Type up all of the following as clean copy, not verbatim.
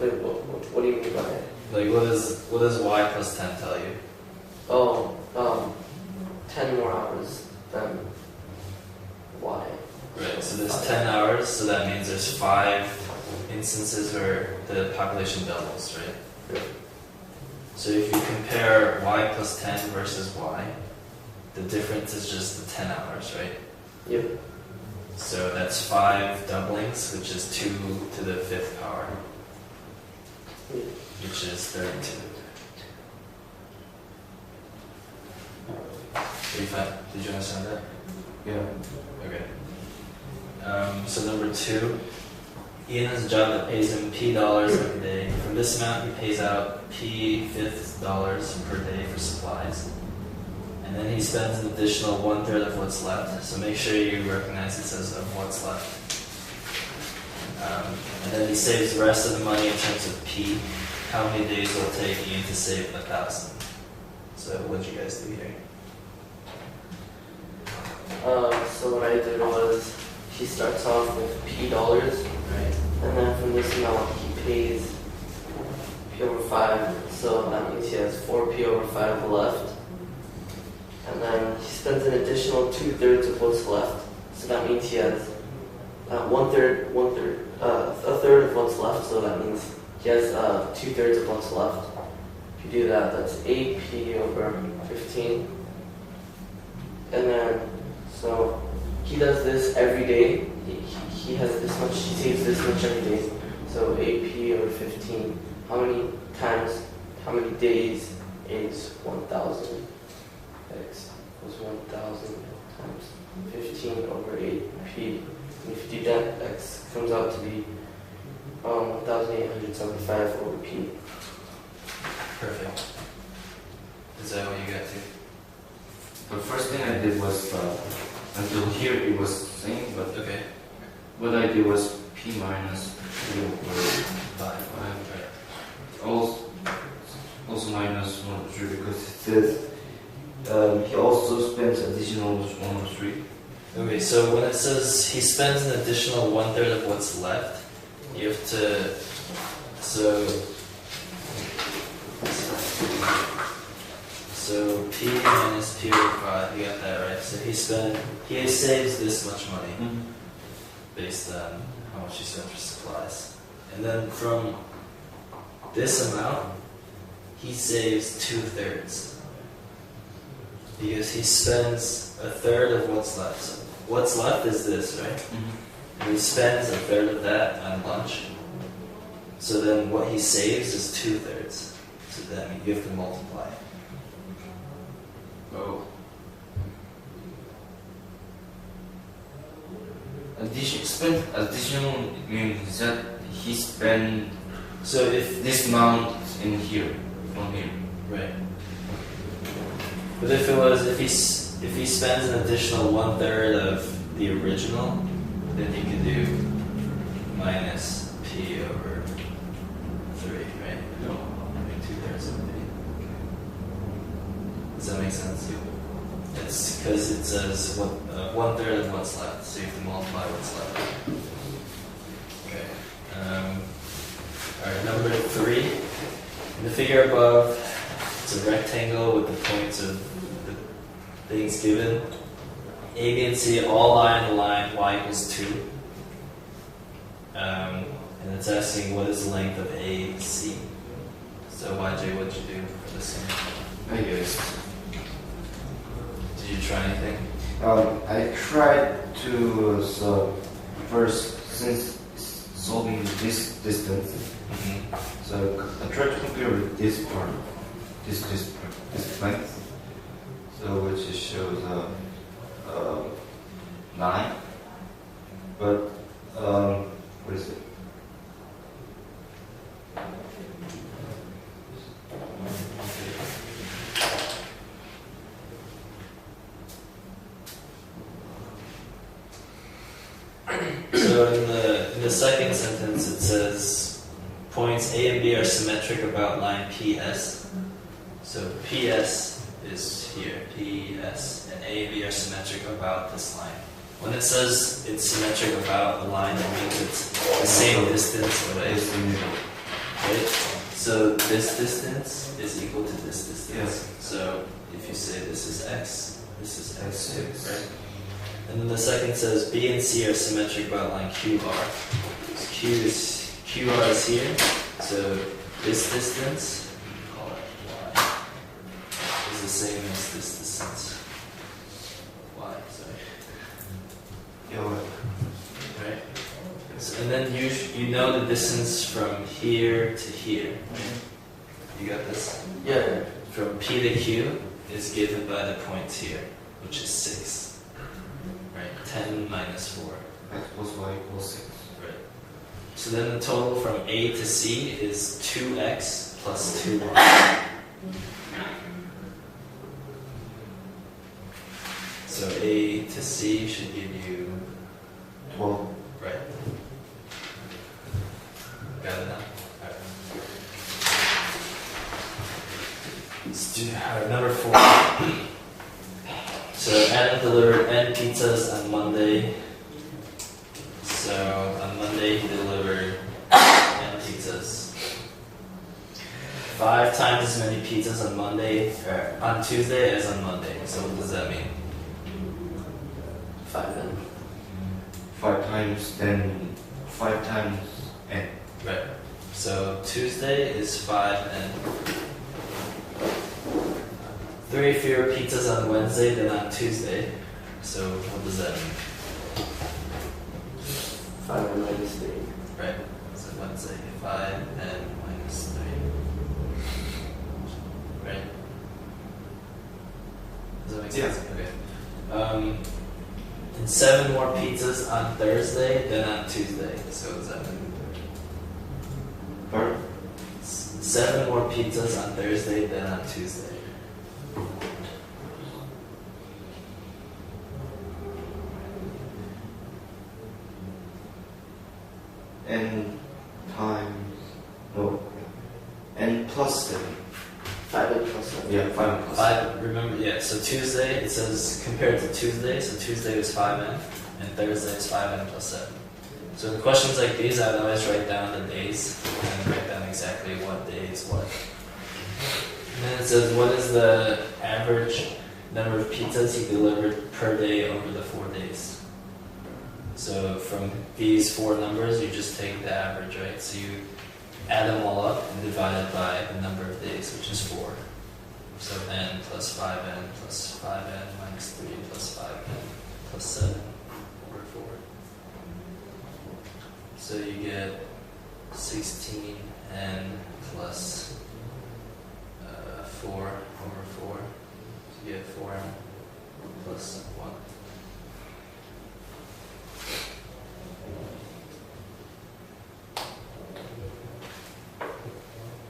Wait, what do you mean by it? Like, what does y plus 10 tell you? Oh, 10 more hours than y. Right, so there's 10 hours, so that means there's 5 instances where the population doubles, right? Yeah. So if you compare y plus 10 versus y, the difference is just the 10 hours, right? Yep. So that's 5 doublings, which is 2 to the 5th power, which is 32. Did you understand that? Yeah. Okay. So number 2, Ian has a job that pays him P dollars every day. From this amount, he pays out P fifth dollars per day for supplies. And then he spends an additional 1/3 of what's left. So make sure you recognize it says of what's left. And then he saves the rest of the money in terms of P. How many days will it take Ian to save 1,000? So what did you guys do here? So what I did was, he starts off with P dollars, Right. and then from this amount he pays P over 5, so that means he has 4P over 5 left. And then he spends an additional 2/3 of what's left, so that means he has a third of what's left, so that means he has 2/3 of what's left. If you do that, that's 8P over 15. And then, so he does this every day. He has this much, he saves this much every day. So 8P over 15. How many days is 1,000? X was 1,000 times 15 over 8P. And if you do that, X comes out to be 1,875 over P. Perfect. Is that what you got to? The first thing I did was, until here it was the same, but Okay. what I did was P minus 3 over 5. 5. Also minus 1 over 3 because it says he also spends additional 1 over 3. Okay, so when it says he spends an additional 1/3 of what's left, you have to, so P minus P over 5, you got that right. So he saves this much money based on how much he spends for supplies. And then from this amount, he saves 2/3. Because he spends 1/3 of what's left. So what's left is this, right? And he spends 1/3 of that on lunch. So then what he saves is 2/3. So that means you have to multiply. Oh. Additional means that he spent So if this amount in here, from here. right. But if he spends an additional 1/3 of the original, then you can do minus P over 3, right? No, 2/3 of P. Does that make sense? It's because it says 1/3 of what's left, so you have to multiply what's left. Okay. Alright, number 3. In the figure above, it's a rectangle with the points of the things given. A, B, and C all lie on the line y equals 2. And it's asking what is the length of AC. So YJ, what'd you do for this one? I guess. Did you try anything? I tried to first, since solving this distance, so I tried to compare with this part, this length, so which shows 9, but what is it? So in the second sentence it says points A and B are symmetric about line PS. So PS is here, PS, and A and B are symmetric about this line. When it says it's symmetric about the line, that means it's the same distance away. right? So this distance is equal to this distance. Yes. So if you say this is x, this is x too, right? And then the second says B and C are symmetric by line QR. So QR is here. So this distance, call it y, is the same as this distance. Y, sorry. Yeah. Right? So, and then you know the distance from here to here. You got this? Yeah. From P to Q is given by the points here, which is 6. Right? 10 minus 4. X plus y equals 6. Right. So then the total from A to C is 2x plus 2y. So A to C should give you 12. right. Got it now? Alright. Let's do number 4. So Adam delivered N pizzas on Monday. So on Monday he delivered N pizzas. 5 times as many pizzas on on Tuesday as on Monday. So what does that mean? 5 then. 5 times, then 5 times n. Right. So Tuesday is 5N. 3 fewer pizzas on Wednesday than on Tuesday. So what does that mean? 5 minus 3. Right. So Wednesday, 5N minus 3. Right? Does that make sense? Okay. And 7 more pizzas on Thursday than on Tuesday. So what does that mean? Pardon? 7 more pizzas on Thursday than on Tuesday. N times, no, n plus 7. 5 and plus 7. Yeah, 5 plus 5, remember, yeah, so Tuesday, it says compared to Tuesday, so Tuesday was 5N, and Thursday is 5N plus 7. So in questions like these, I would always write down the days, and write down exactly what day is what. And then it says, what is the average number of pizzas he delivered per day over the 4 days? So from these 4 numbers, you just take the average, right? So you add them all up and divide it by the number of days, which is 4. So n plus 5n plus 5n minus 3 plus 5n plus 7 over 4. So you get 16n plus 4 over 4. So you get 4n plus 1.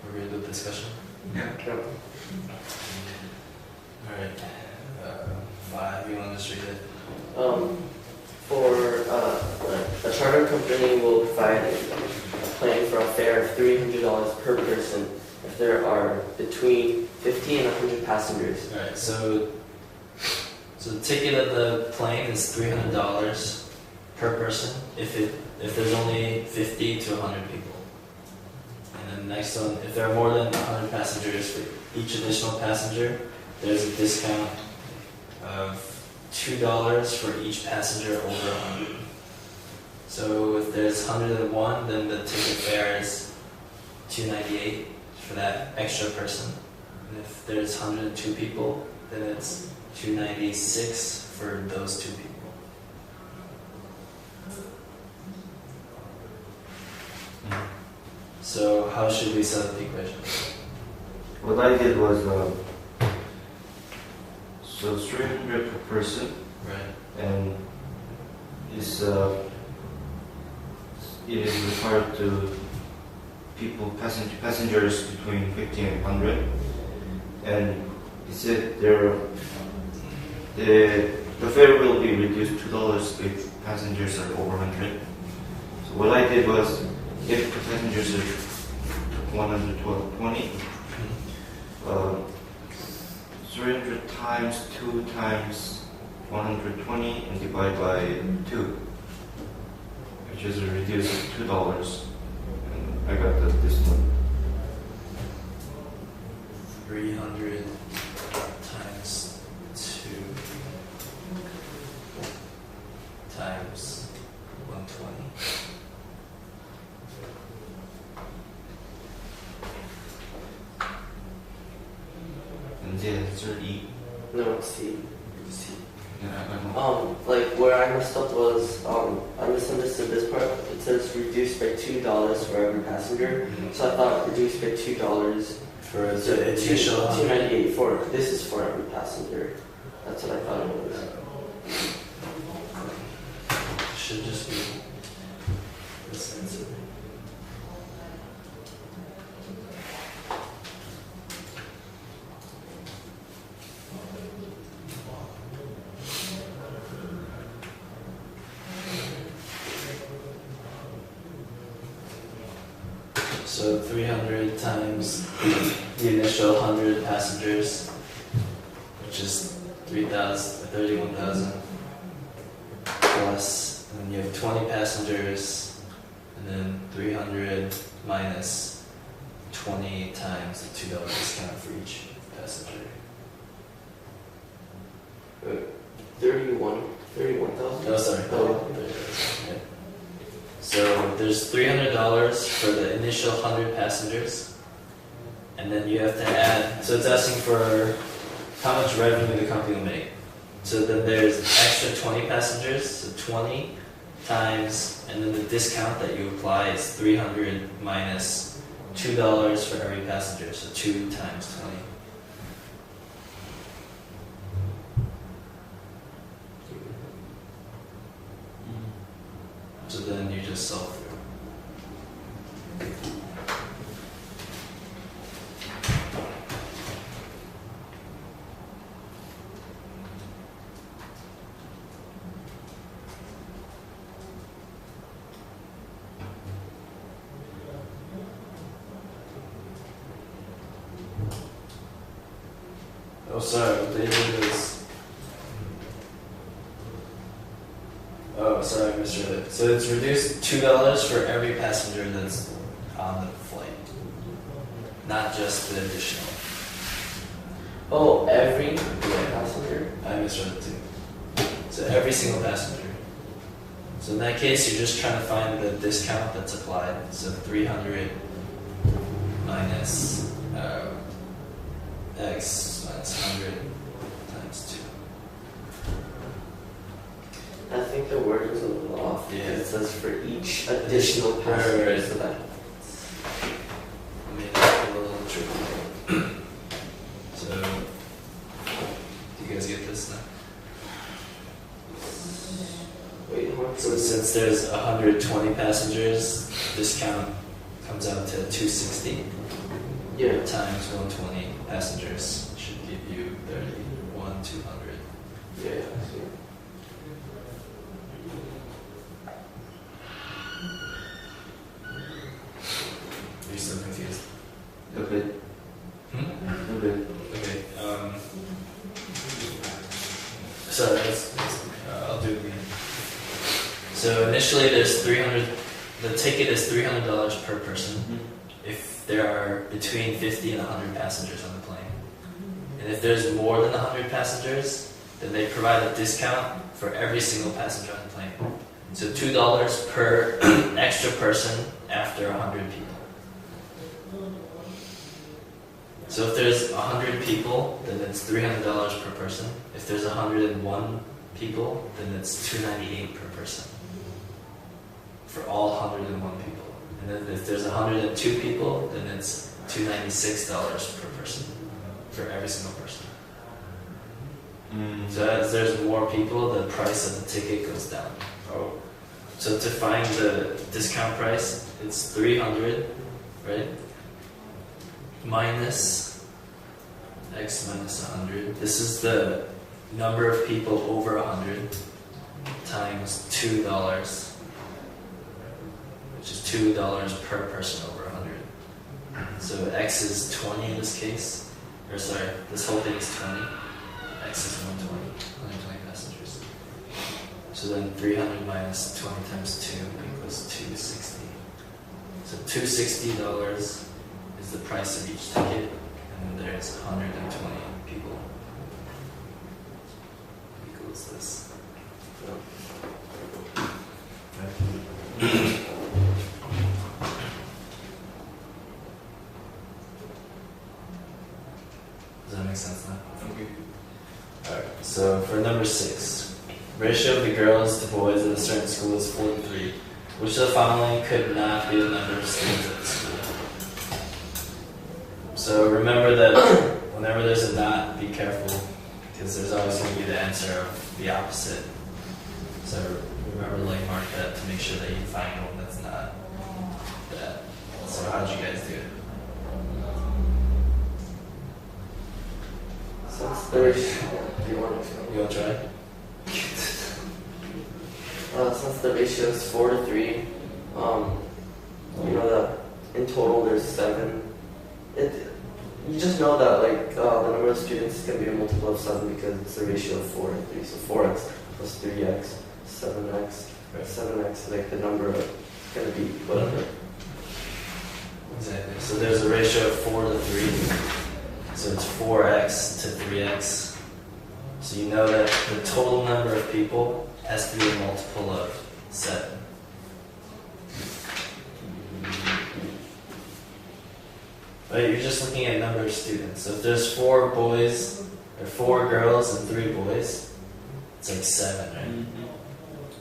We're ready with discussion? Yeah. Alright. 5, you want to just read it? For a charter company will provide a plan for a fare of $300 per person if there are between 50 and 100 passengers. Alright, so the ticket of the plane is $300 per person if there's only 50 to 100 people. And then the next one, if there are more than 100 passengers, for each additional passenger, there's a discount of $2 for each passenger over 100. So if there's 101, then the ticket fare is $298 for that extra person. And if there's 102 people, then it's $296 for those 2 people. So how should we set up the equation? What I did was, so 300 per person, Right. and it is required to passengers between 50 and 100, and it said the fare will be reduced $2 if passengers are over 100. So what I did was, if the passengers are 120, 300 times 2 times 120 and divide by 2, which is a reduced $2. And I got this one. 300 times 2 times 120. 문제 줄 2. No, C. C. Like where I messed up was I misunderstood this part. It says reduced by $2 for every passenger, so I thought reduced by $2 For the initial $2.98 for this is for every passenger. That's what I thought it was. should just be this answer. So 300 times the initial 100 passengers, which is 31,000, plus, and then you have 20 passengers, and then 300 minus 20 times the $2 discount for each passenger. 31,000. Oh, sorry. Oh. Yeah. So there's $300 for the initial 100 passengers, and then you have to add. So it's asking for how much revenue the company will make. So then there's extra 20 passengers, so 20 times, and then the discount that you apply is 300 minus $2 for every passenger, so 2 times 20. So then you just solve through. Oh, sorry, what they did is. Oh, sorry, I misread it. So it's reduced $2 for every passenger that's on the flight, not just the additional. Oh, every passenger. I misread it too. So every single passenger. So in that case, you're just trying to find the discount that's applied. So 300 minus x minus 100 times 2. I think the word is a little off. Yeah. It says for each additional passenger. Right. So that I mean, that's a little tricky. So, do you guys get this now? wait, how much So was it? since there's 120 passengers, discount comes out to 260 Yeah. times 120 passengers should give you 31,200. Yeah. I see. Are you still confused? Okay. Okay. Okay. Sorry, I'll do it again. So initially, there's 300. The ticket is $300 per person if there are between 50 and 100 passengers on the plane. And if there's more than 100 passengers, then they provide a discount for every single passenger on the plane. So $2 per extra person after 100 people. So if there's 100 people, then it's $300 per person. If there's 101 people, then it's $298 per person. For all 101 people. And then if there's 102 people, then it's $296 per person. For every single person. So as there's more people, the price of the ticket goes down. Oh. So to find the discount price, it's 300, right? Minus x minus 100. This is the number of people over 100 times $2, which is $2 per person over 100. So x is 20 in this case. Or sorry, this whole thing is 20. X is 120 passengers. So then 300 minus 20 times 2 equals 260. So $260 is the price of each ticket. and then there's 120 people. Equals this. Does that make sense now? Okay. Alright, so for number 6, ratio of the girls to boys at a certain school is 4 to 3. Which of the following could not be the number of students at the school? So remember that whenever there's a not, be careful, because there's always going to be the answer of the opposite. So remember to like mark that to make sure that you find one that's not that. So how'd you guys do it? Since the ratio, do you want to? You want to try? Since the ratio is 4 to 3, you know that in total there's 7. You just know that like the number of students is going to be a multiple of 7 because it's a ratio of 4 and 3. So 4x plus 3x, 7x, Right. 7x, like the number is going to be whatever. Exactly. So there's a ratio of 4 to 3. So it's 4x to 3x. So you know that the total number of people has to be a multiple of 7. Right, you're just looking at number of students. So if there's 4 boys, or 4 girls and 3 boys, it's like 7, right? Mm-hmm.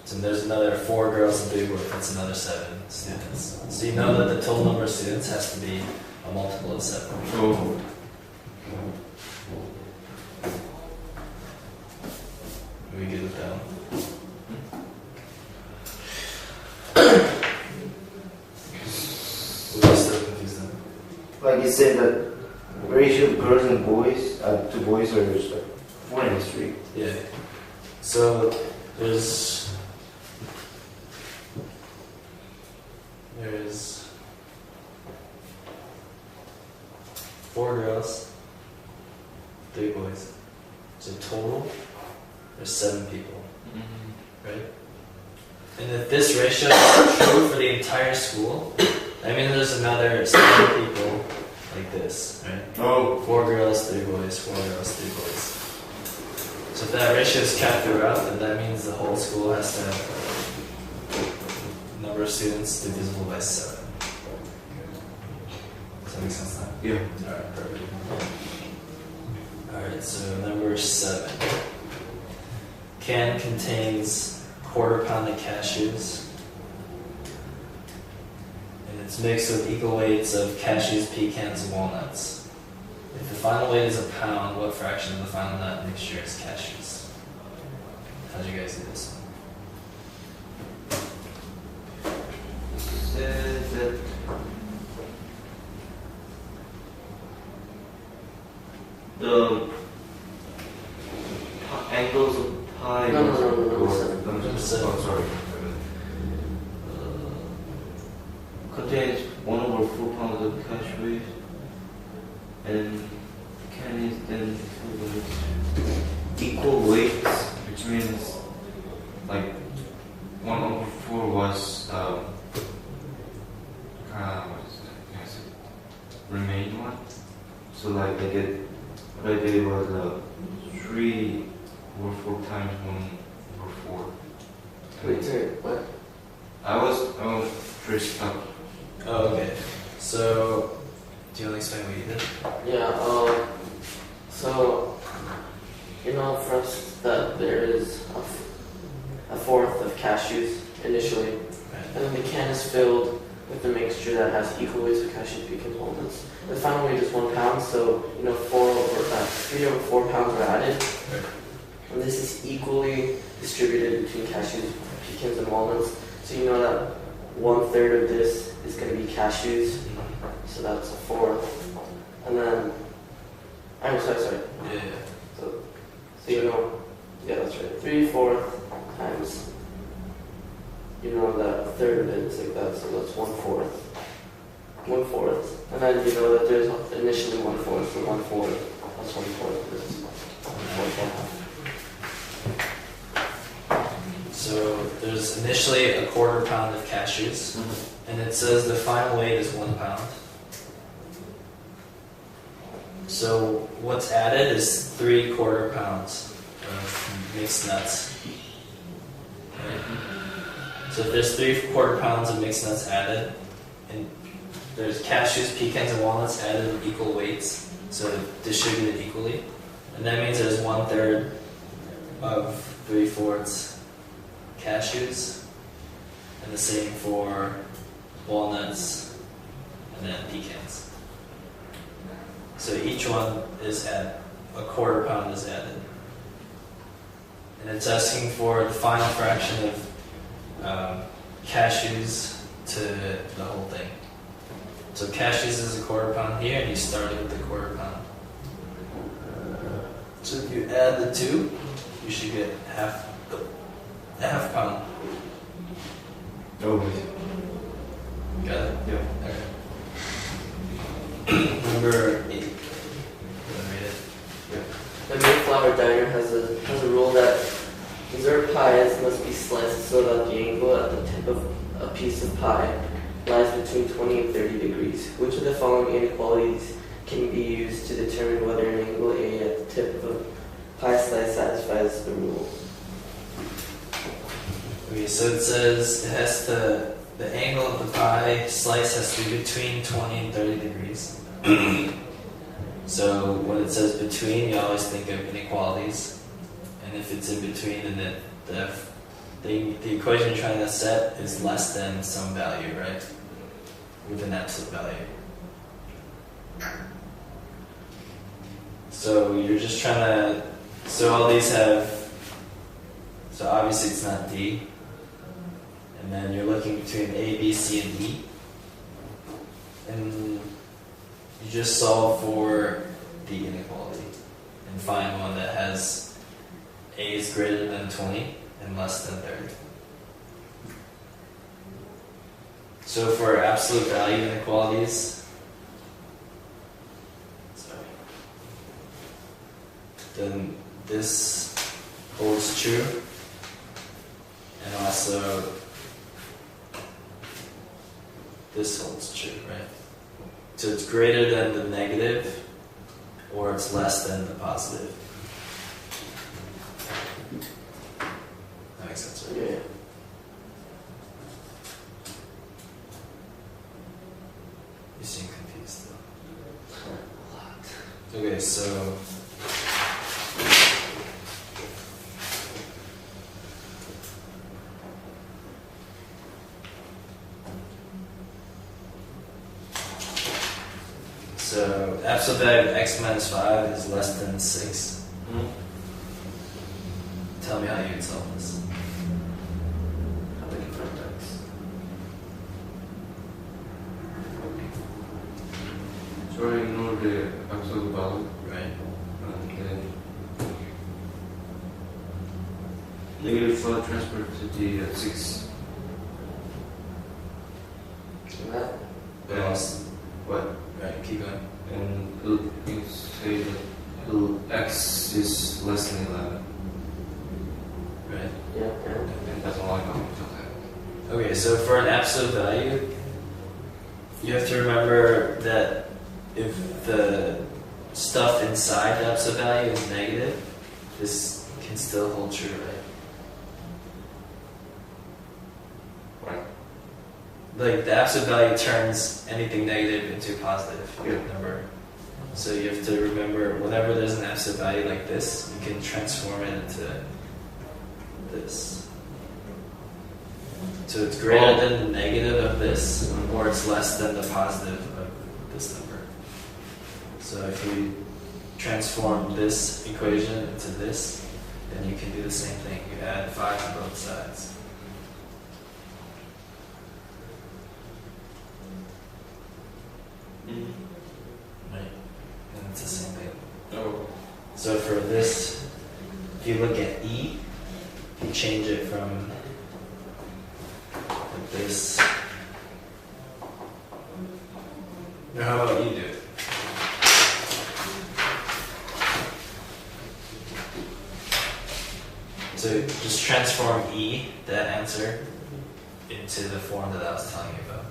So there's another 4 girls and 3 boys, that's another 7 students. So you know that the total number of students has to be a multiple of 7. Oh. Are we good with that one? We're still confused then. Like you said that ratio of girls and boys to boys are just like 4 and 3. Yeah. So there's 4 girls, 3 boys. So total, there's 7 people, right? And if this ratio is true for the entire school, that means there's another 7 people like this, right? Oh. 4 girls, 3 boys, 4 girls, 3 boys. So if that ratio is kept throughout, then that means the whole school has to have the number of students divisible by 7. Does that make sense now? Yeah. Alright, perfect. Alright, so number 7. Can contains quarter pound of cashews. And it's mixed with equal weights of cashews, pecans, and walnuts. If the final weight is a pound, what fraction of the final nut mixture is cashews? How'd you guys do this one? Says that the angles of pi No. Oh, sorry. Contains 1/4 pounds of cashews, and can is then equal weights, which means like 1/4 was what is that? Yes, remain one. So like what I did was 3/4 times 1/4. Wait, what? I was pretty stuck. Oh, okay. So, do you want to explain what you did? Yeah, so, you know first that there is a fourth of cashews initially, and then the can is filled with the mixture that has equal weights of cashews, pecans, walnuts. The final weight is 1 pound, so, 3 over 4 pounds are added. And this is equally distributed between cashews, pecans, and walnuts. So you know that 1/3 of this is going to be cashews, so that's a fourth. And then, I'm sorry. Yeah. So you know, yeah, that's right. 3/4 times, that a third of it is like that, so that's 1/4. 1/4. And then you know that there's initially 1/4, so 1/4 plus 1/4 is 1/4. So there's initially a quarter pound of cashews, and it says the final weight is 1 pound. So what's added is 3/4 pounds of mixed nuts. Right? So if there's 3/4 pounds of mixed nuts added, and there's cashews, pecans, and walnuts added in equal weights, so distributed equally, and that means there's 1/3 of 3/4 cashews, and the same for walnuts and then pecans. So each one is at 1/4 pound is added. And it's asking for the final fraction of cashews to the whole thing. So cashews is 1/4 pound here, and you started with the 1/4 pound. So if you add the two, you should get half pound. Oh, Got it? yeah. Okay. Number 8. You want to read it? The Mayflower Diner has a rule that dessert pies must be sliced so that the angle at the tip of a piece of pie lies between 20 and 30 degrees. Which of the following inequalities can be used to determine whether an angle A at the tip of a pie slice satisfies the rule? Okay, so it says the angle of the pie slice has to be between 20 and 30 degrees. So when it says between, you always think of inequalities. And if it's in between, then the equation you're trying to set is less than some value, right? With an absolute value. So you're just trying to, so all these have, so obviously it's not D. And then you're looking between A, B, C, and E. And you just solve for the inequality and find one that has A is greater than 20 and less than 30. So for absolute value inequalities, then this holds true, and also this holds true, right? So it's greater than the negative, or it's less than the positive. That makes sense, right? Yeah. You seem confused though. Okay, so absolute value of x minus 5 is less than 6. Tell me how you would solve this. How we can find x? So I ignore the absolute value, Right? and then negative 5 transfer to the 6. And that? Yes. What? Right, keep going. And you say that x is less than 11. Right. Yeah. And that's all I know. Okay, so for an absolute value, you have to remember that if the stuff inside the absolute value is negative, this can still hold true, right? Right. Like the absolute value turns anything negative into a positive number. So you have to remember whenever there's an absolute value like this, you can transform it into this. So it's greater than the negative of this, or it's less than the positive of this number. So if you transform this equation into this, then you can do the same thing. You add 5 on both sides. Right. And it's the same thing. Oh. So for this, if you look at E, you change it from like this. Now how about you do it? So just transform E, that answer, into the form that I was telling you about.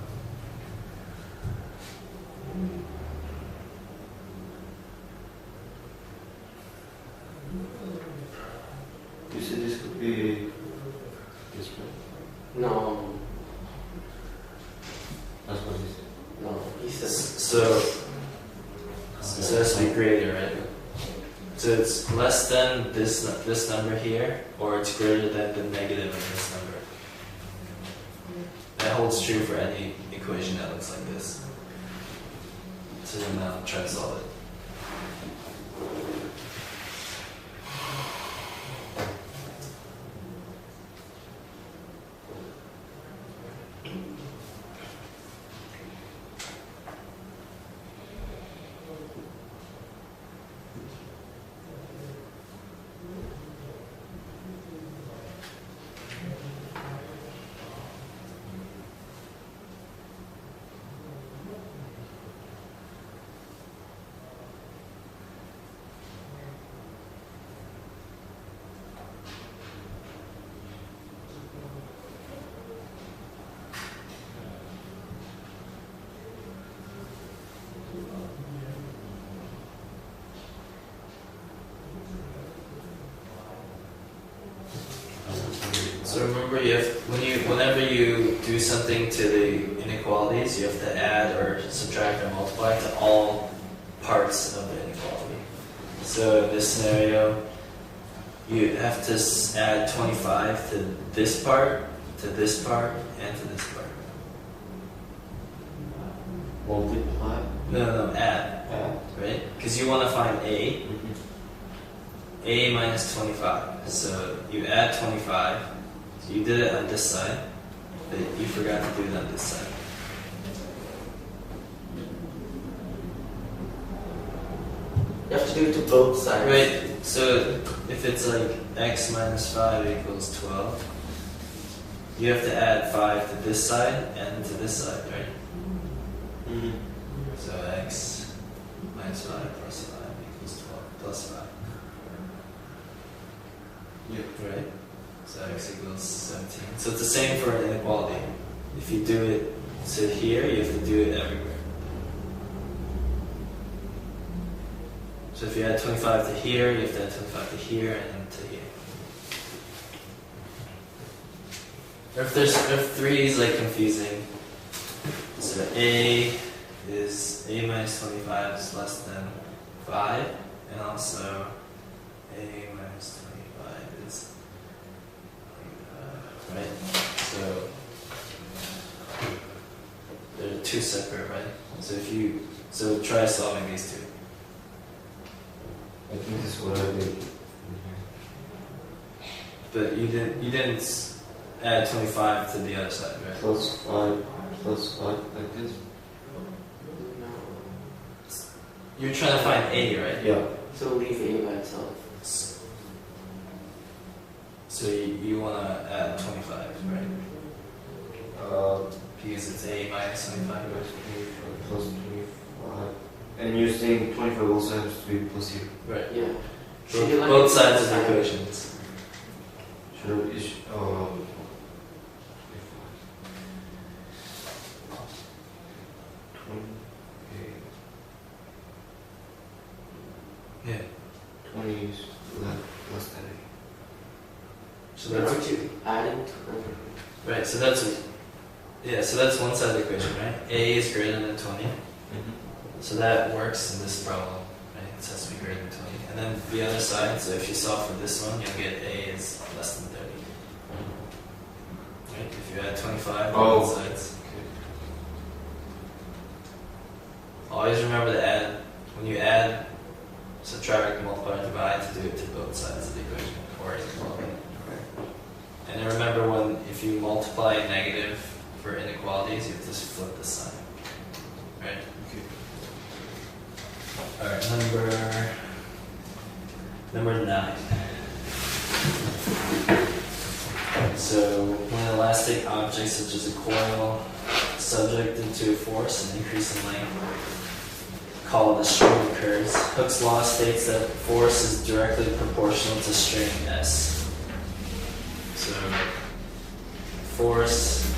You said this could be this way. No, That's what he said. no, he said. So it has to be greater, right? So it's less than this number here, or it's greater than the negative of this number. That holds true for any equation that looks like this. So then now try to solve it. So remember, you have, whenever you do something to the inequalities, you have to add or subtract or multiply to all parts of the inequality. So in this scenario, you have to add 25 to this part, and to this part. Multiply. No, add, right? Because you want to find A. A minus 25. So you add 25. So you did it on this side, but you forgot to do it on this side. You have to do it to both sides. Right, so if it's like x minus 5 equals 12, you have to add 5 to this side and to this side, right? So x minus 5 plus 5 equals 12 plus 5. Yep. Right? So x equals 17. So it's the same for inequality. If you do it to here, you have to do it everywhere. So if you add 25 to here, you have to add 25 to here and to here. Or if 3 is like confusing, so A minus 25 is less than 5, and also A minus 25 is right? So they're two separate, right? So try solving these two. I think this is what I did. But you didn't add 25 to the other side, right? Plus 5 like this. You're trying to find A, right? Yeah. So leave A by itself. So you want to add 25, right? Because it's A minus 25. Plus 25. And you're saying 25 also has to be plus here. Right. Yeah. Both sides of the equations. Should I, Yeah. 20 is less than 8. So that's Aren't you adding 20? right. So that's one side of the equation, right? A is greater than 20. So that works in this problem, right? It has to be greater than 20. And then the other side, so if you solve for this one, you'll get A is less than 30. Right? If you add 25 on both sides. Always remember to add, when you add, subtract, multiply, and divide, to do it to both sides of the equation, or inequality. And then remember, if you multiply negative for inequalities, you have to just flip the sign. Right? Alright, number 9. So when elastic objects such as a coil subjected to a force and increase in length called a string occurs, Hooke's law states that force is directly proportional to string S. So force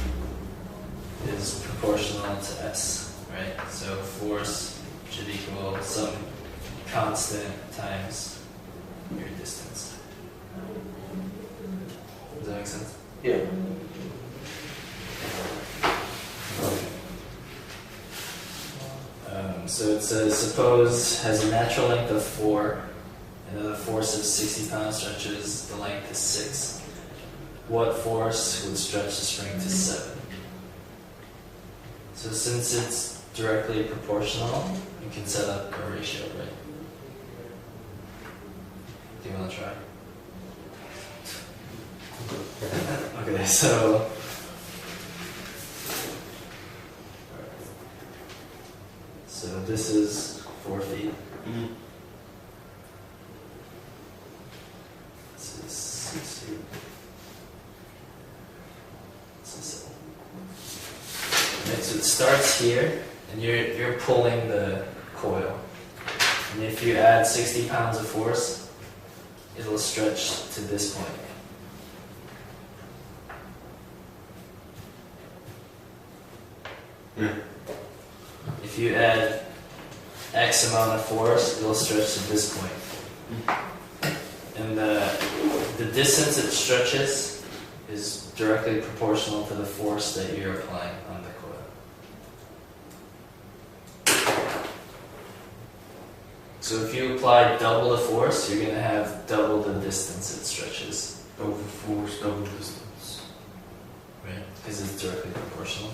is proportional to S, right? So force should equal some constant times your distance. make sense? Yeah. So it says, suppose has a natural length of 4, and the force of 60 pounds stretches the length to 6. What force would stretch the spring to 7? So since it's directly proportional, you can set up a ratio, right? Do you want to try? Okay, so this is 4 feet. This is 6 feet. This is 7. Okay, so it starts here, and you're pulling the coil. And if you add 60 pounds of force, it'll stretch to this point. Yeah. If you add X amount of force, it'll stretch to this point. And the distance it stretches is directly proportional to the force that you're applying on the coil. So if you apply double the force, you're going to have double the distance it stretches. Double force, double distance. Right? Because it's directly proportional.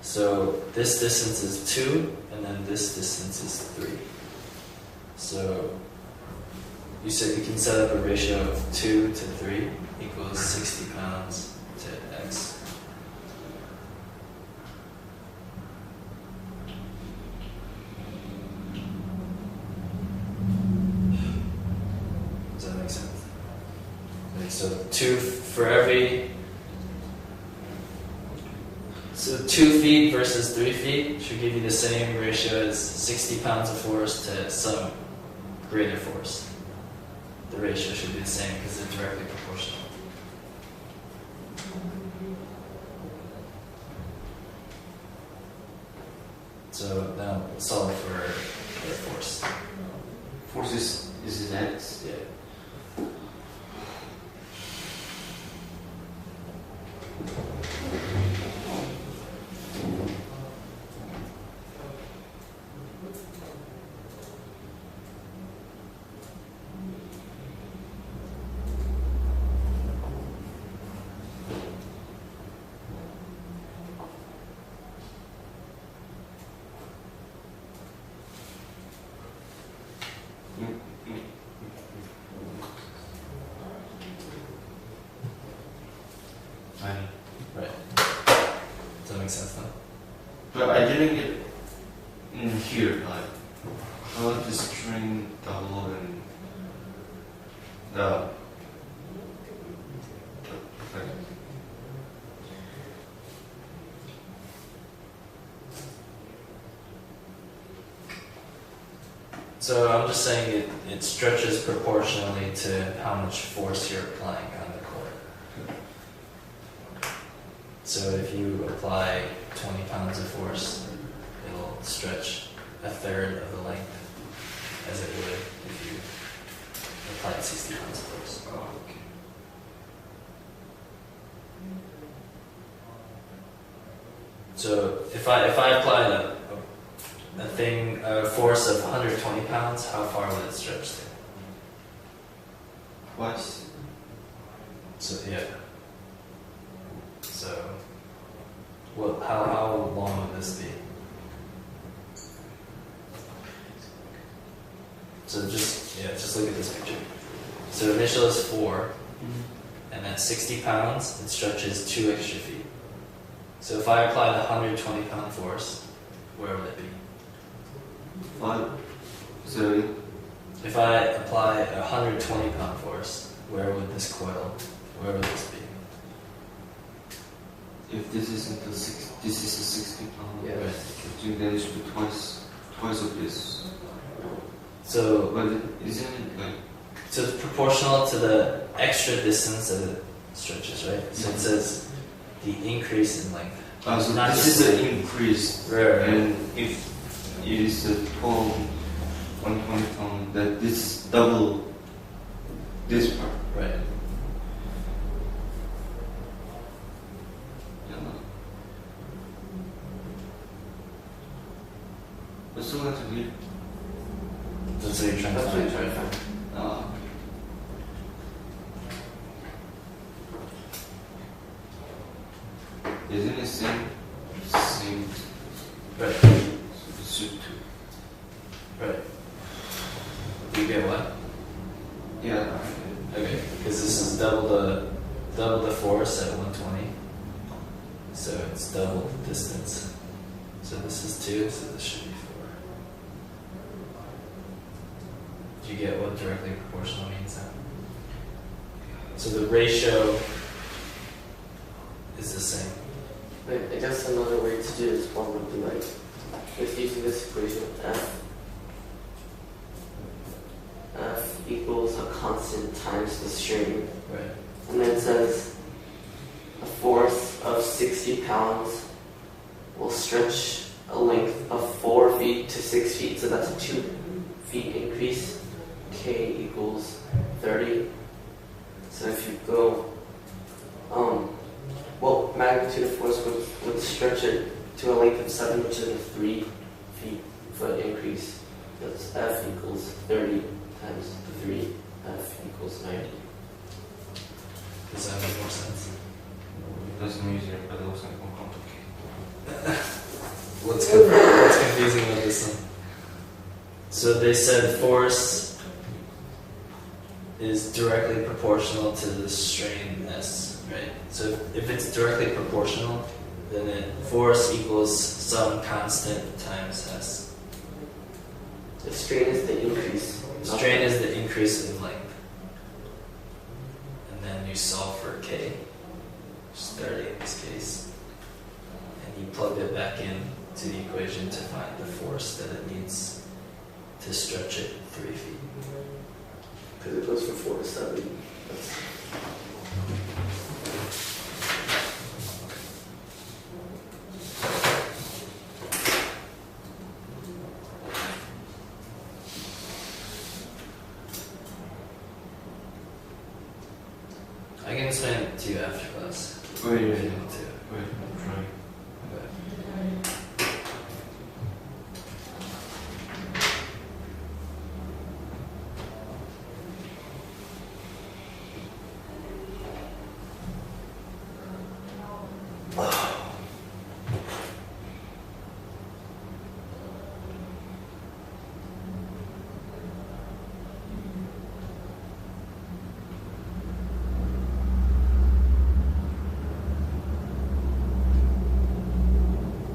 So this distance is 2, and then this distance is 3. So you can set up a ratio of 2 to 3 equals 60 pounds to X. Does that make sense? Okay, so 2 for every... So 2 feet versus 3 feet should give you the same ratio as 60 pounds of force to some greater force. The ratio should be the same because they're directly proportional. So now solve for the force. Force is in X. Yeah. Right. Does that make sense now? But I didn't get in here, like, how the string double and the So I'm just saying it stretches proportionally to how much force you're applying on the cord. So if you apply 20 pounds of force, it'll stretch a third of the length as it would if you applied 60 pounds of force. Oh, okay. So if I applied a force of 120 pounds, how far would it stretch to? Twice. So yeah. So how long would this be? So just look at this picture. So initial is 4, and at 60 pounds it stretches 2 extra feet. So if I apply the 120 pound force, where would it be? 5. So If I apply a 120 pound force, where would this be? if this isn't this is a 60 pound. Yeah. Right. Then it should be twice of this. So But isn't it like So it's proportional to the extra distance that it stretches, right? So it says the increase in length. so Not this just is the- an increase, Right. and if it is a 120 pound, that this is double this part. Right. still going to leave. That's what you're trying to That's what you're find. trying to find. Oh. Isn't it same? Right. Suit too. Right. Do you get what? Yeah. Okay, because this is double the force at 120. So it's double the distance. So this is 2, so this should be 4. Do you get what directly proportional means now? So the ratio is the same. But I guess another way to do this one would be like, if using this equation, F equals a constant times the strain. Right. And then it says a force of 60 pounds will stretch a length of 4 feet to 6 feet. So that's a 2 feet increase. K equals 30. So if you go, well, magnitude of force would stretch it to a length of 7, which is a 3 foot increase. That's F equals 30 times the 3. F equals 90. Does that make more sense? It doesn't easier, but it looks like more complicated. What's confusing about this one? So they said force is directly proportional to the strain S, right? So if it's directly proportional, then force equals some constant times S. The strain is the increase. Strain is the increase in length. And then you solve for K, which is 30 in this case. And you plug it back in to the equation to find the force that it needs to stretch it 3 feet. Because it goes from 4 to 7. I can explain it to you after class. Wait, If you want to. I'm trying.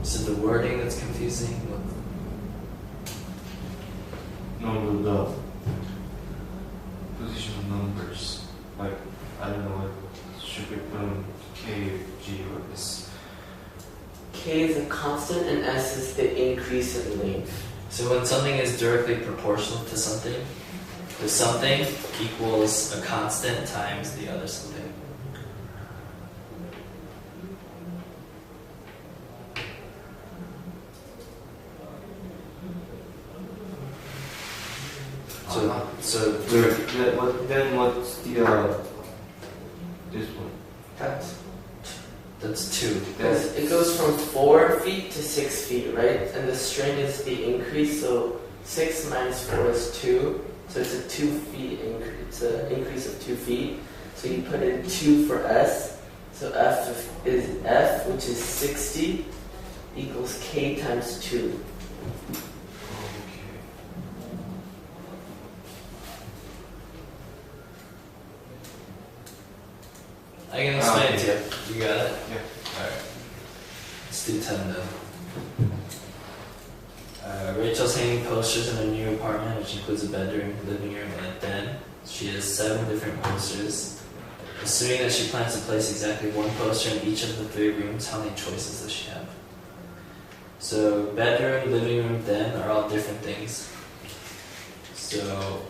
Is it the wording that's confusing? No, the position of numbers. Like, I don't know what should be put on K, G, or S. K is a constant and S is the increase in length. So when something is directly proportional to something, the something equals a constant times the other something. Then what's the this one? That's 2. Because it goes from 4 feet to 6 feet, right? And the strain is the increase, so 6 minus 4 is 2. So it's a 2 feet increase. It's an increase of 2 feet. So you put in 2 for S. So F is F, which is 60, equals K times 2. I can explain it to okay. you. You got it? Yeah. Alright. Let's do 10 then. Rachel's hanging posters in her new apartment, which includes a bedroom, living room, and a den. She has 7 different posters. Assuming that she plans to place exactly 1 poster in each of the 3 rooms, how many choices does she have? So bedroom, living room, den are all different things. So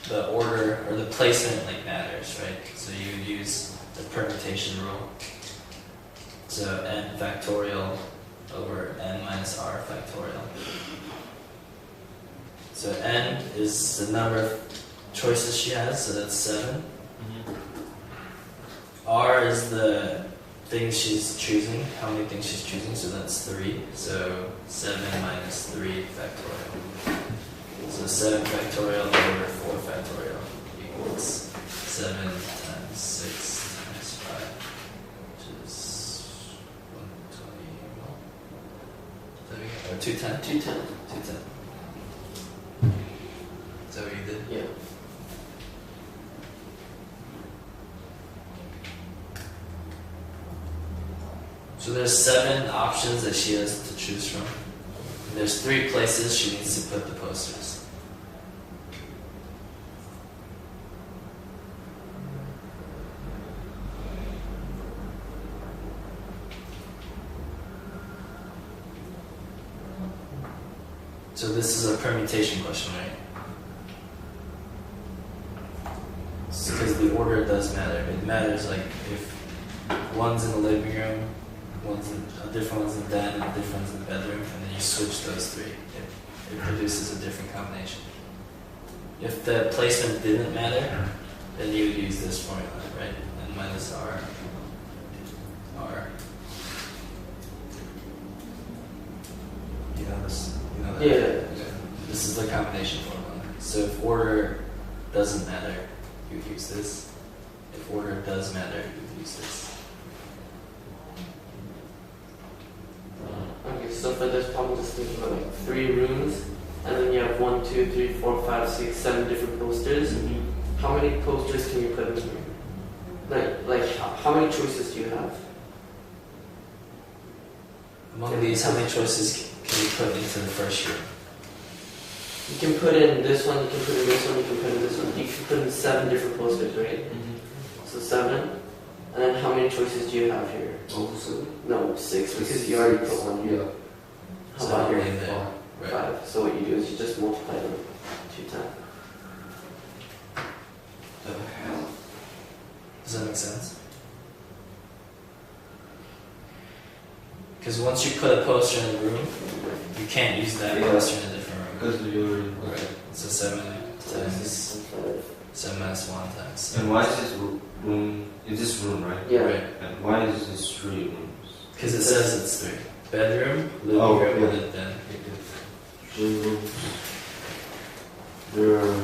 the order or the placement matters, right? So you use the permutation rule. So n factorial over n minus r factorial. So n is the number of choices she has, so that's 7. R is the things she's choosing, how many things she's choosing, so that's 3. So 7 minus 3 factorial. So 7 factorial over 4 factorial equals 7 times 6 times 5, which is 120, or 210? 210. 210. Is that what you did? Yeah. So there's 7 options that she has to choose from. And there's 3 places she needs to put the posters. So this is a permutation question, right? Because the order does matter. It matters like if one's in the living room, a different one's in the den, and a different one's in the bedroom, and then you switch those 3. It produces a different combination. If the placement didn't matter, then you would use this formula, right? N minus R. You know this? You know that? Yeah. Okay. This is the combination formula. So if order doesn't matter, you would use this. If order does matter, you would use this. Okay, so for this problem, just think about like 3 rooms, and then you have 1, 2, 3, 4, 5, 6, 7 different posters. How many posters can you put in here? Like how many choices do you have? Among these, how many choices can you put into the first room? You can put in this one, you can put in this one, you can put in this one. You can put in 7 different posters, right? So 7. And then how many choices do you have here? Also 7? No, 6, because you already put one here. Yeah. How So about here? in there. Right. 5. So what you do is you just multiply them 2 times. Does that make sense? Because once you put a poster in a room, you can't use that Yeah. poster in a different room. Because you're... Right. So 7 times 5. 7 minus 1 times. And why is this room... In this room, right? Yeah. Right. And why is this 3 rooms? Because it says it's 3. Bedroom, living Oh, room, yeah. and then 3 rooms. There are...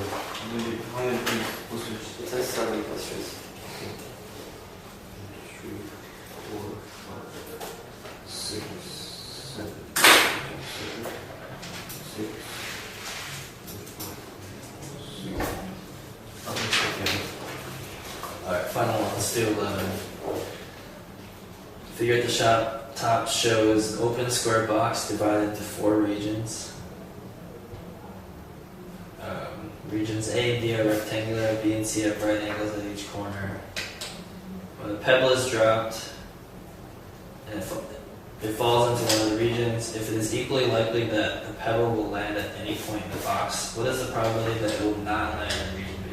How many posters? It says 7 posters. 3, 4, 5, 6, 7, 6. Alright, final one. Let's do 11. Figure at the top shows an open square box divided into 4 regions. Regions A and D are rectangular, B and C have right angles at each corner. When a pebble is dropped, and it falls into one of the regions, if it is equally likely that a pebble will land at any point in the box, what is the probability that it will not land in region B?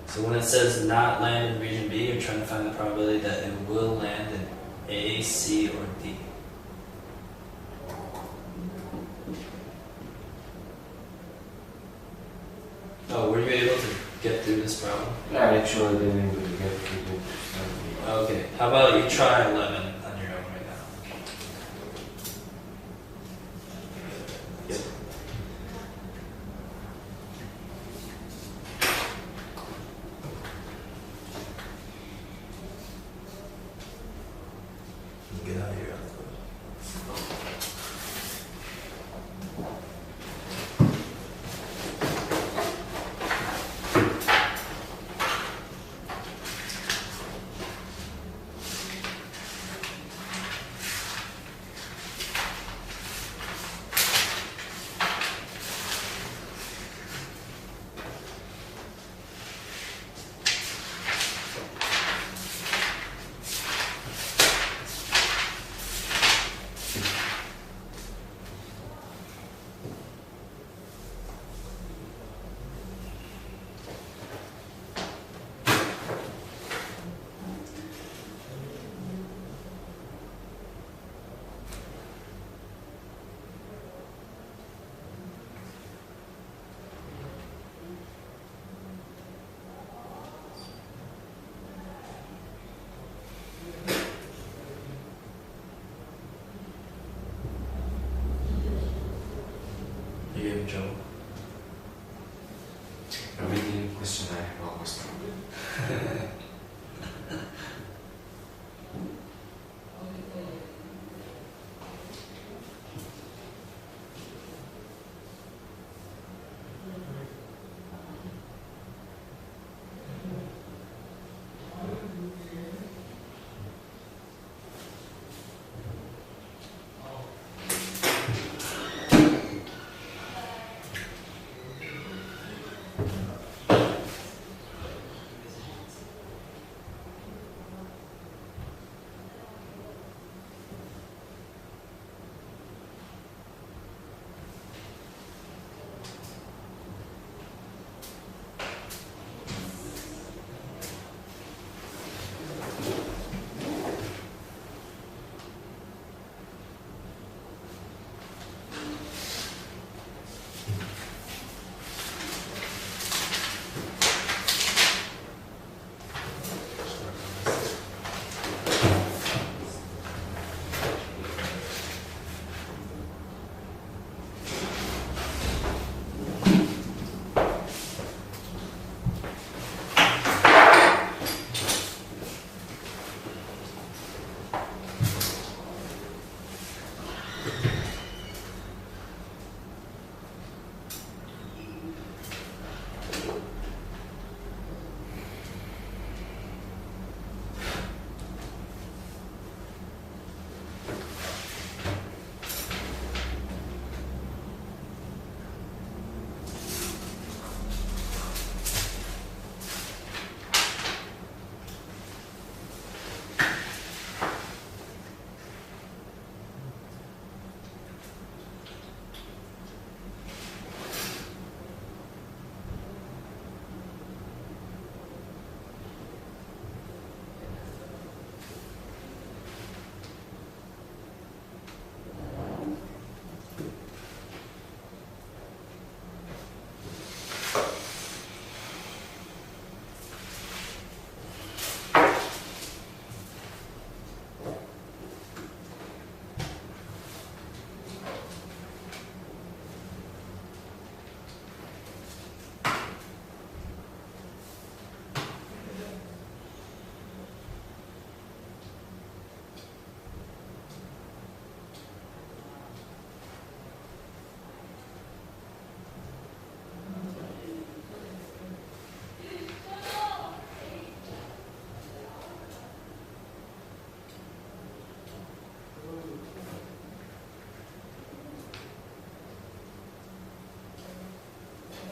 So when it says not land in region B, you're trying to find the probability that it will land in A, C, or D. Oh, were you able to get through this problem? Yeah, actually, I didn't even get to Okay, how about you try 11 on your own right now? Yep. Get out of here. 되게 좀 리딩 퀘스천을 해보고 있습니다.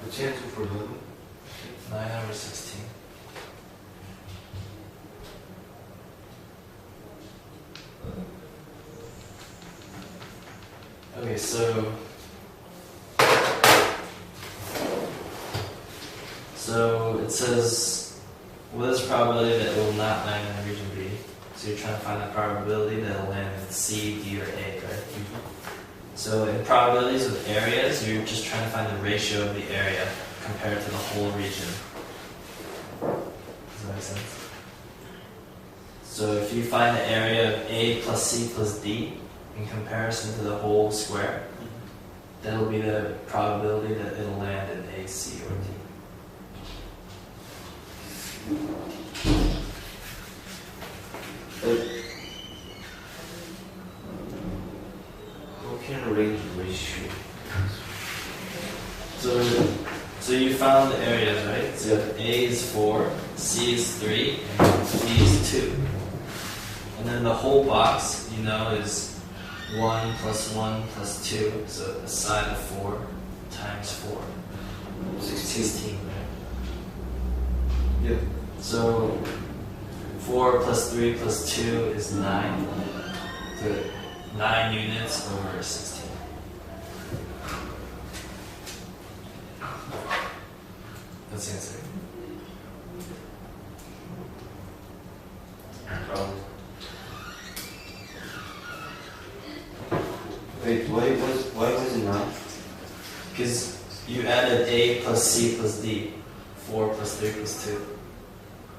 What's the answer for Lulu? 916. Okay, so it says, what is the probability that it will not land in region B? So you're trying to find the probability that it will land in C, D, or A, right? So in probabilities of areas, you're just trying to find the ratio of the area compared to the whole region. Does that make sense? So if you find the area of A plus C plus D in comparison to the whole square, that'll be the probability that it'll land in A, C, or D. How can I arrange the ratio? So you found the areas, right? So A is 4, C is 3, and D is 2. And then the whole box, you know, is 1 plus 1 plus 2. So the side of 4 times 4. 16, right? Yeah. So 4 plus 3 plus 2 is 9. So 9 units over 16. That's the answer. Wait, why was it 9? Because you added A plus C plus D. 4 plus 3 plus 2.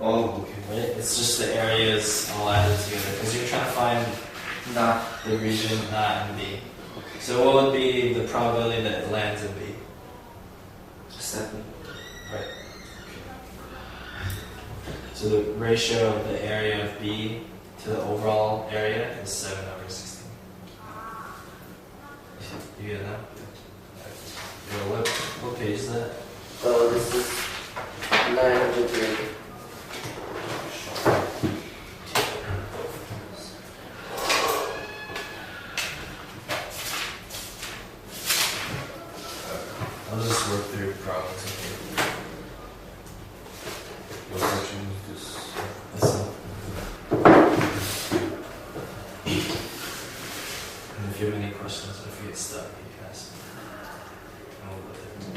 Oh, okay. Right? It's just the areas all added together. Because you're trying to find not the region, not and B. So what would be the probability that it lands in B? 7. Right. So the ratio of the area of B to the overall area is 7/16. You get it now? What page is that? This is 903. I'll just work through problems. What section is this? This one. And if you have any questions, or if you get stuck, you can ask me. And we'll go through.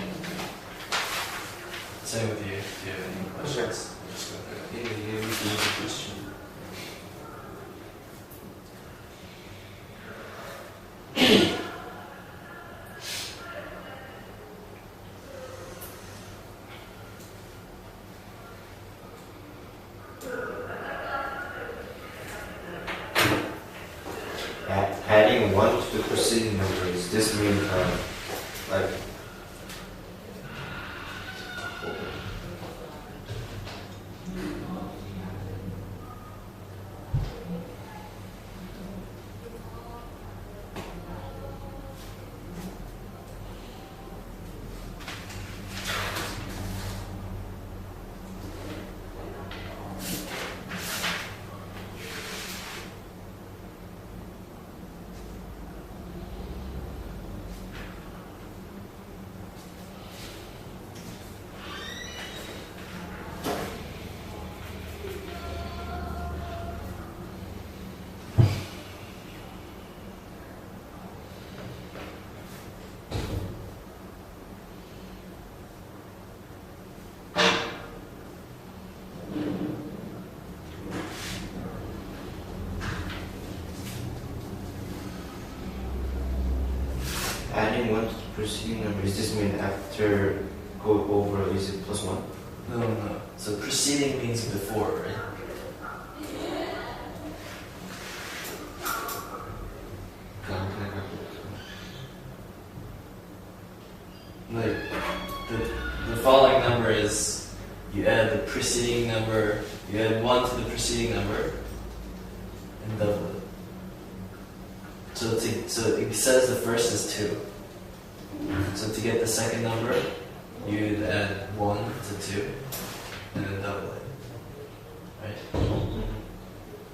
Same with you. If you have any questions, we'll just go through. Yeah, we can ask a question. Adding 1 to the preceding number, does this mean like adding 1 to the preceding number, does this mean after go over is it plus 1? No. So preceding means before, right? Like the following number is you add the preceding number, you add 1 to the preceding number and double it. So it says the first is 2. So to get the second number, you'd add 1 to 2 and then double it. Right?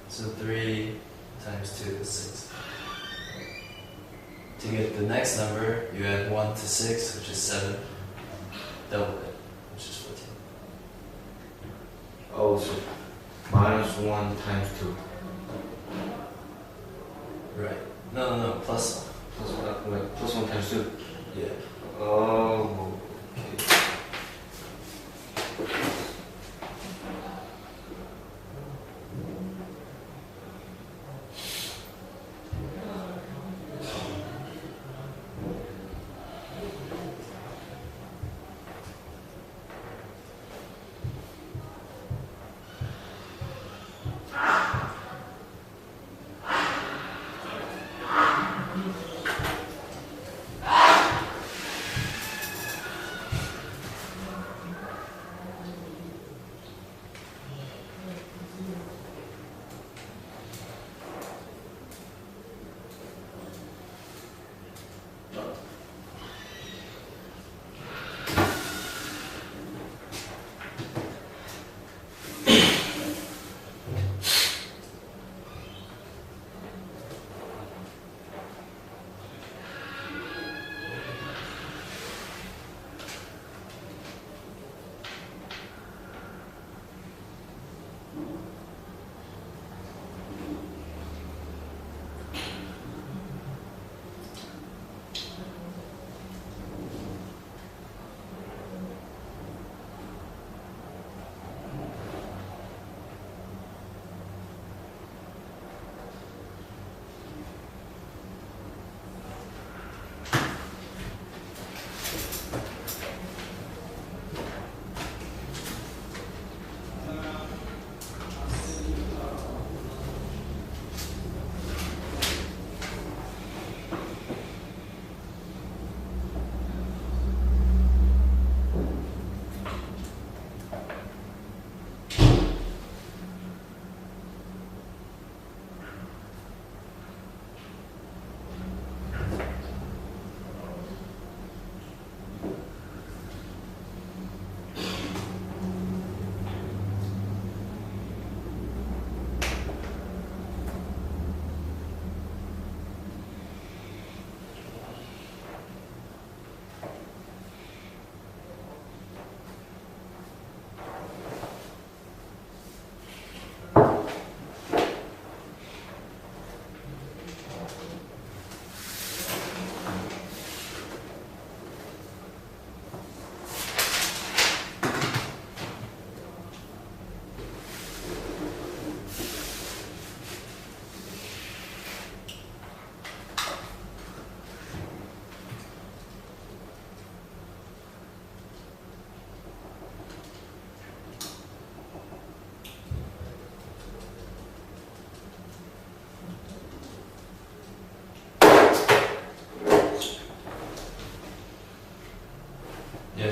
So 3 times 2 is 6. To get the next number, you add 1 to 6, which is 7. Double it, which is 14. Oh, so minus 1 times 2. Right. No, plus 1. Plus 1, like plus 1 times 2. Yeah. Oh, okay.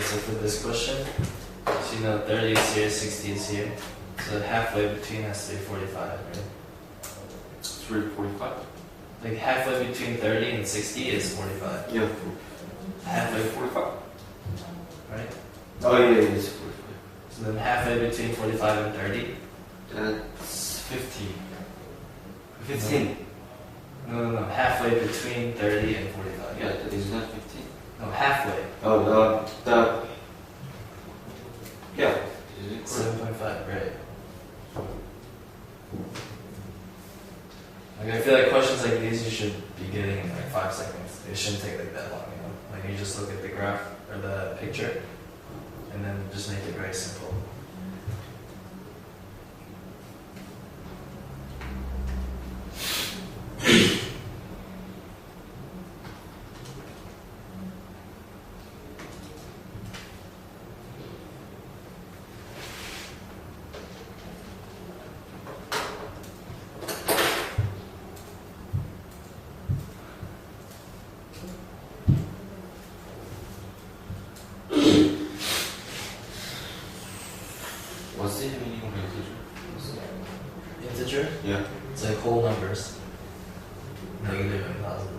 so for this question, so you know 30 is here, 60 is here. So halfway between has to be 45, right? It's really 45? Like halfway between 30 and 60 is 45. Yeah. Halfway, 45? right? Oh yeah, it's 45. So then halfway between 45 and 30? That's 50. 15. No. Halfway between 30 and 45. Yeah, that is not 15. No, halfway. Oh, yeah. Is it correct? 7.5, right. Like, I feel like questions like these you should be getting in like 5 seconds. It shouldn't take like that long, you know? Like you just look at the graph or the picture and then just make it very simple. What's the meaning of integer? Integer? Yeah. It's like whole numbers. Negative and positive.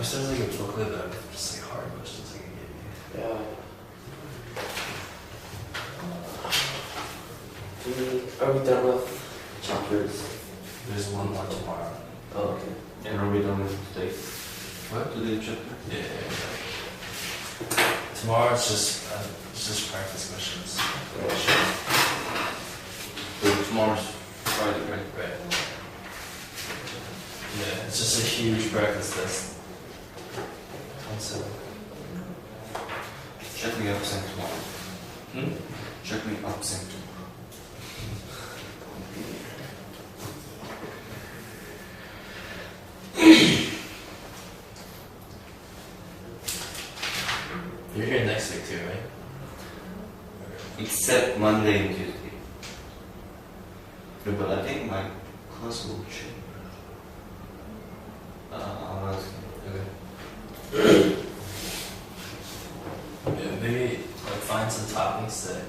sounds like a booklet of just like hard questions I can give you. Yeah. Are we done with chapters? There's one more tomorrow. Oh, okay. And are we done with today? What? Today's chapter? Yeah. Tomorrow it's just practice questions. So tomorrow's Friday, right? Right. Yeah, it's just a huge practice test. So, Check me absent tomorrow. Check me absent tomorrow. you're here next week too, right? Except Monday and Tuesday. No, but I think my class will change. I'll ask you. Yeah, maybe like find some topics that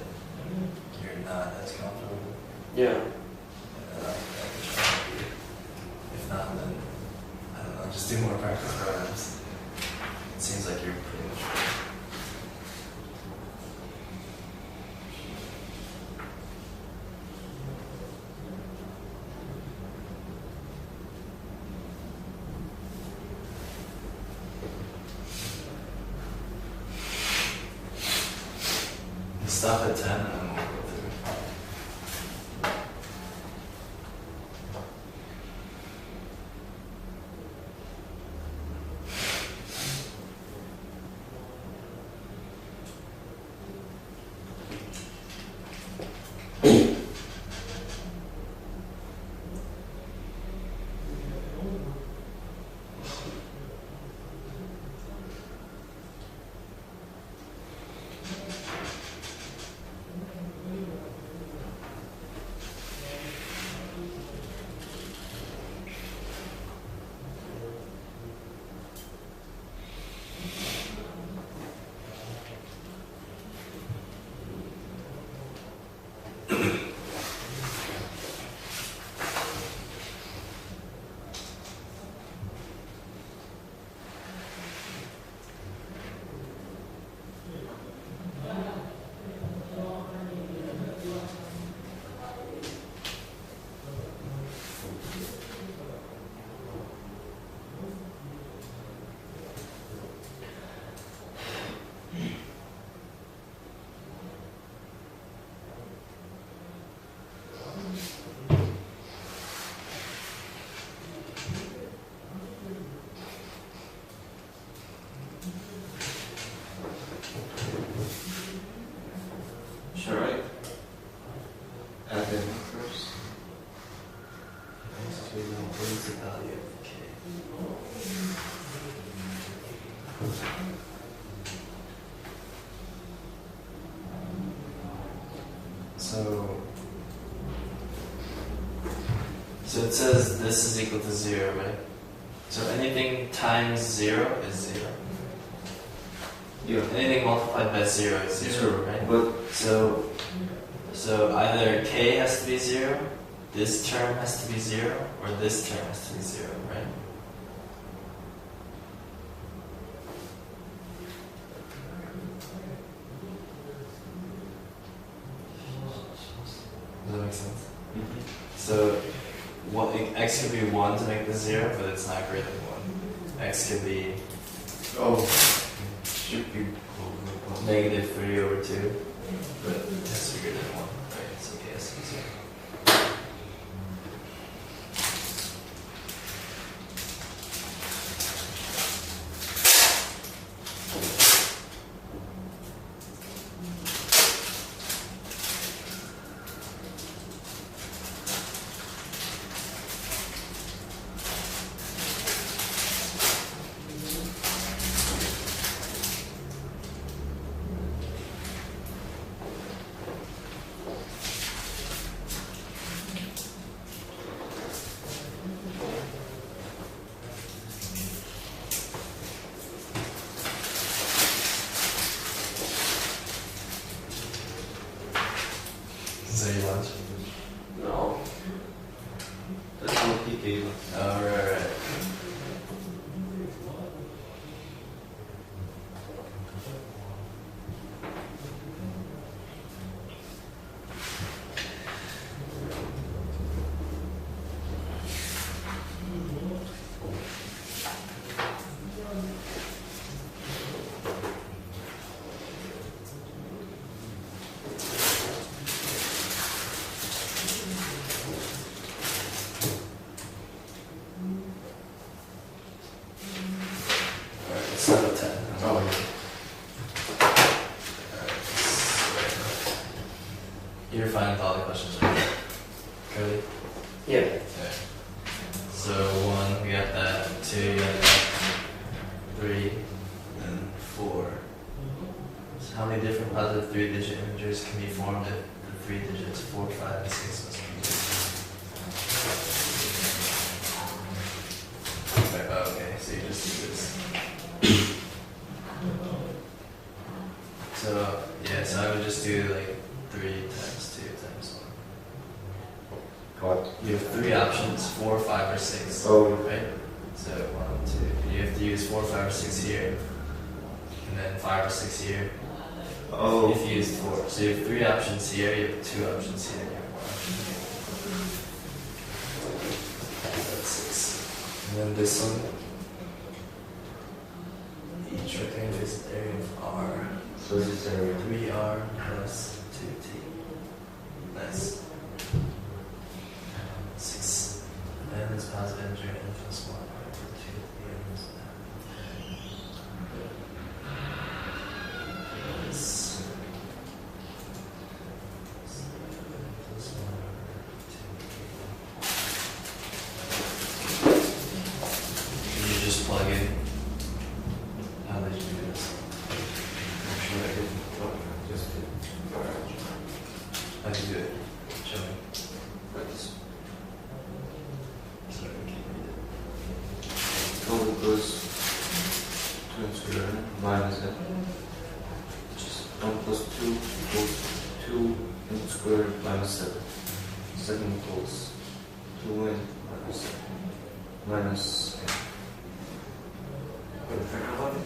you're not as comfortable with. Yeah. And I can try to help you. If not, then I don't know. Just do more practice programs. It seems like you're pretty much ready. Stop at 10 and then we'll go through. Sure, right? And then first. What is the value of K? So it says this is equal to 0, right? So anything times 0 is 0. Yeah. Anything multiplied by 0 is 0, right? But So either K has to be 0, this term has to be 0, or this term has to be 0, right? Does that make sense? So what, x could be 1 to make this 0, but it's not greater than 1. X could be should be negative 3 over 2, but it has to be greater than 1, right? So K has to be 0. Is that your lunch? No. that's what he gave us. Oh, right. You're fine with all the questions, right? Cody? Yeah. Okay. So 1, we got that. 2, you got that. 3, and 4. So how many different positive 3-digit integers can be formed if the 3 digits 4, 5, and 6 must be used? Okay, so you just do this. So yeah, so I would just do like 3 times 2 times 1. What? You have 3 options, 4, 5, or 6. Oh. Right? So 1, 2. You have to use 4, 5, or 6 here, and then 5 or 6 here. Oh. If you used 4, so you have 3 options here. You have 2 options here. You have 1 option here. That's 6. And then this one. Each rectangle is an area of R. So this is area. 3R plus 2T. Nice. 6. And it's positive integer n plus 1. 2 to the n is nice. Plus 1, 2. You just plug in. How did you do this? Actually, I didn't. Just did. How do you do it? Show me. Like this. Sorry, I can't read it. Total goes 2 and square minus n. Just 1 plus 2 equals 2 and square minus 7. 7 equals 2 and minus 7. Minus n. Wait, I love it.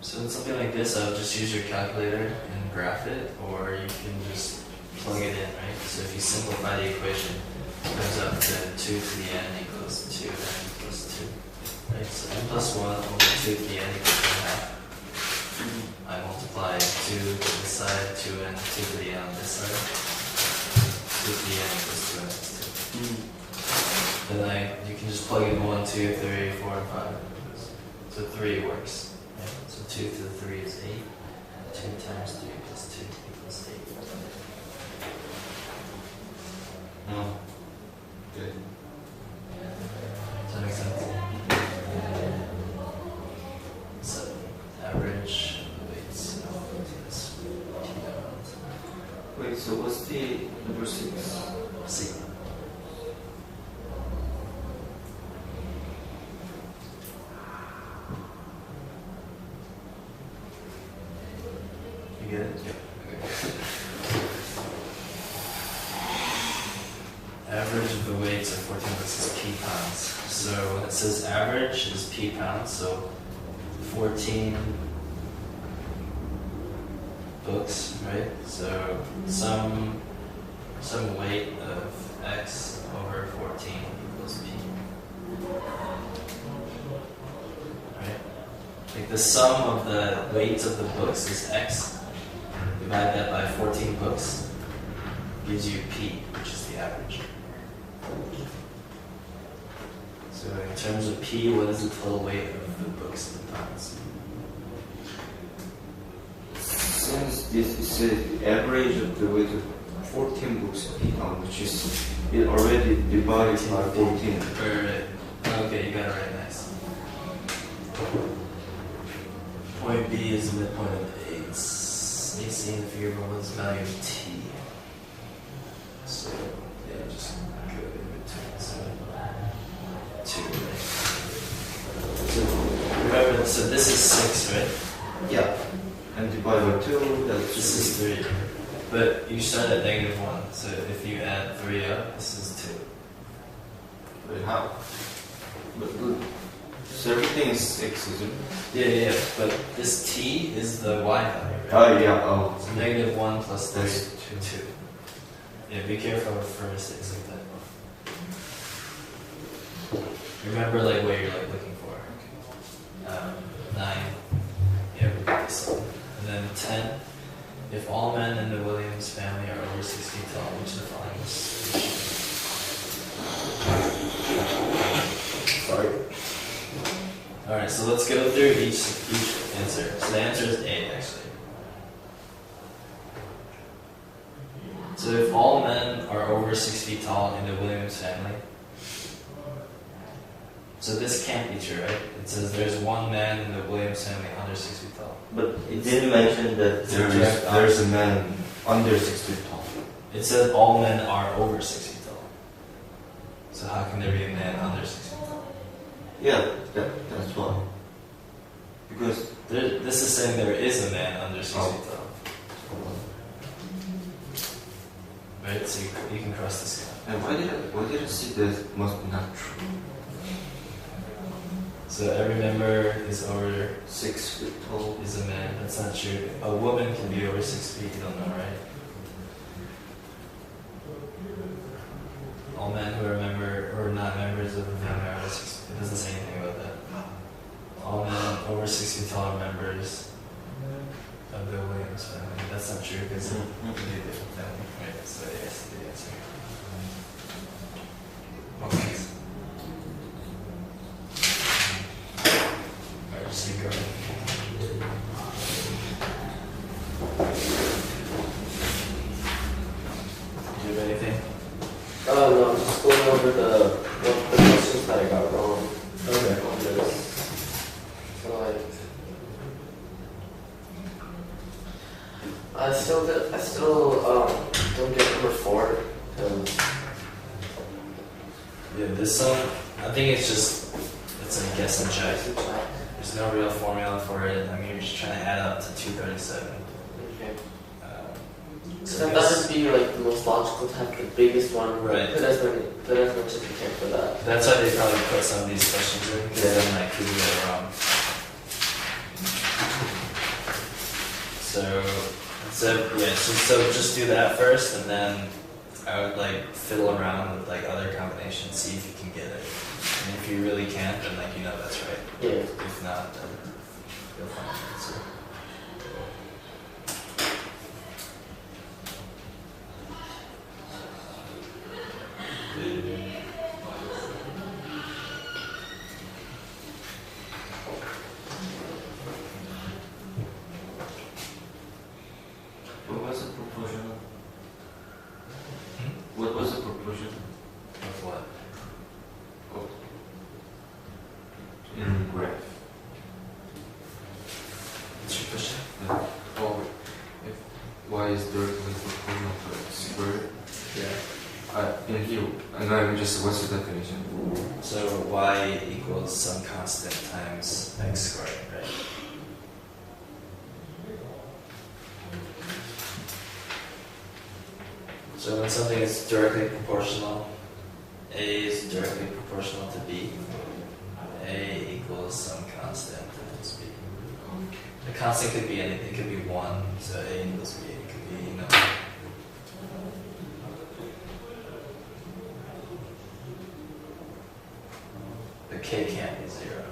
So in something like this, I would just use your calculator and graph it, or you can just plug it in, right? So if you simplify the equation, it comes up to 2 to the n equals 2n plus 2. Right? So n plus 1 over 2 to the n equals 1 half. I multiply 2 to this side, 2n, 2 to the n on this side. 2 to the n equals 2n plus 2. Then you can just plug in 1, 2, 3, 4, and 5. So 3 works. So 2 to the 3 is 8. 2 times 3 plus 2 equals 8. Oh. Good. Does that make sense? So average weights is Wait, so what's the number 6? C. You get it? Yep. Okay. Average of the weights of 14 books is p pounds. So when it says average is p pounds, so 14 books, right? So some weight of x over 14 equals p. Right? Like the sum of the weights of the books is x. Divide that by 14 books, gives you p, which is the average. So in terms of p, what is the total weight of the books in pounds? Since this is the average of the weight of 14 books in pound, which is it already divided by 14. Right. Okay, you got it right. Nice. Point B is the midpoint of AC in the figure below is the value of t. So yeah, just go in between. So But so this is 6, right? Yeah. And divide by 2, that's This is 3. But you start at -1, so if you add 3 up, this is 2. Wait, how? But so everything is 6, isn't it? Yeah. But this t is the y value, right? Oh, yeah, oh. So -1 plus 3 That's is 2. Yeah, be careful for mistakes like that. Remember like what you're like looking for. 9. Yeah, repeat this one. And then 10. If all men in the Williams family are over 6 feet tall, which of the following is Sorry. Alright, so let's go through each answer. So the answer is A, actually. So if all men are over 6 feet tall in the Williams family, so this can't be true, right? It says there's one man in the Williams family under 6 feet tall. But it didn't mention that direct there's a man under 6 feet tall. It says all men are over 6 feet tall. So how can there be a man under 6 feet tall? Yeah, that's why. Because This is saying there is a man under 6 feet tall. Right? So you can cross this out. and why did I see that must be not true? So every member is over 6 feet tall. is a man. That's not true. A woman can be over 6 feet. You don't know, right? All men who are not members of the family are over 6 feet. It doesn't say anything about that. All men over 6 feet tall are members of the Williams family. That's not true because it could be a different family. Right? So yes, the answer. Okay. Alright, just keep going. Do you have anything? No, I'm just going over the questions that I got wrong. Okay. On this. So I still don't get number 4 because Yeah, this one, I think it's a guess and check. There's no real formula for it. I mean, you're just trying to add up to 237. okay. So So that would be like the most logical to have the biggest one. Right. Put as much as we can for that. That's why they probably put some of these questions in, because then like people get it wrong. So just do that first, and then I would like fiddle around with like other combinations, see if you can get it. And if you really can't, then like that's right. Yeah. If not, then you'll find an answer. What was the proportion? What was the proportion Of what? in graph? What's your question? Oh, if y is directly proportional to x squared. Yeah. In here, and I'm just, what's the definition? So y equals some constant times x squared, right? So when something is directly proportional, A is directly proportional to B. A equals some constant times B. The constant could be anything. It could be 1, so A equals B. It could be, the K can't be 0.